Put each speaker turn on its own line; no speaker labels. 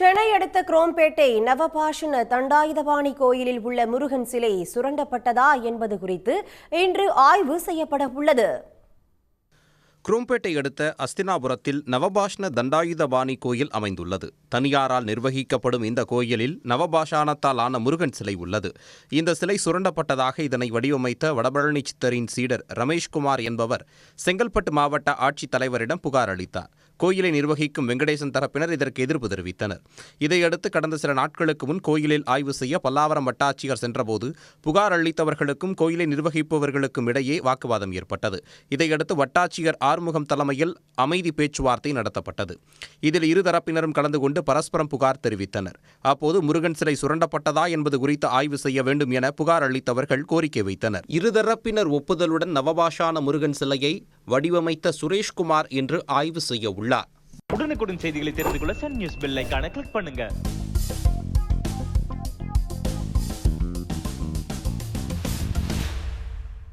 சென்னை அடுத்த குரோம்பேட்டை நவபாஷண தண்டாயுதபாணி கோயிலில் உள்ள முருகன் சிலை சுரண்டப்பட்டதா என்பது குறித்து இன்று ஆய்வு செய்யப்பட உள்ளது.
குரோம்பேட்டை அடுத்த அஸ்தினாபுரத்தில் நவபாஷண தண்டாயுதபாணி கோயில் அமைந்துள்ளது. தனியாரால் நிர்வகிக்கப்படும் இந்த கோயிலில் நவபாஷாணத்தால் ஆன முருகன் சிலை உள்ளது. இந்த சிலை சுரண்டப்பட்டதாக இதனை வடிவமைத்த வடபழனி சித்தரின் சீடர் ரமேஷ்குமார் என்பவர் செங்கல்பட்டு மாவட்ட ஆட்சித் தலைவரிடம் புகார் அளித்தார். கோயிலை நிர்வகிக்கும் வெங்கடேசன் தரப்பினர் இதற்கு எதிர்ப்பு தெரிவித்தனர். இதையடுத்து கடந்த சில நாட்களுக்கு முன் கோயிலில் ஆய்வு செய்ய பல்லாவரம் வட்டாட்சியர் சென்றபோது புகார் அளித்தவர்களுக்கும் கோயிலை நிர்வகிப்பவர்களுக்கும் இடையே வாக்குவாதம் ஏற்பட்டது. இதையடுத்து வட்டாட்சியர் ஆறுமுகம் தலைமையில் அமைதி பேச்சுவார்த்தை நடத்தப்பட்டது. இதில் இருதரப்பினரும் கலந்து கொண்டு பரஸ்பரம் புகார் தெரிவித்தனர். அப்போது முருகன் சிலை சுரண்டப்பட்டதா என்பது குறித்து ஆய்வு செய்ய வேண்டும் என புகார் அளித்தவர்கள் கோரிக்கை வைத்தனர். இருதரப்பினர் ஒப்புதலுடன் நவபாஷான முருகன் சிலையை வடிவமைத்த சுரேஷ்குமார் இன்று ஆய்வு செய்ய உள்ளார்.
உடனுக்குடன் செய்திகளை தெரிந்து கொள்ள சன் நியூஸ் பெல் ஐகானை கிளிக் பண்ணுங்க.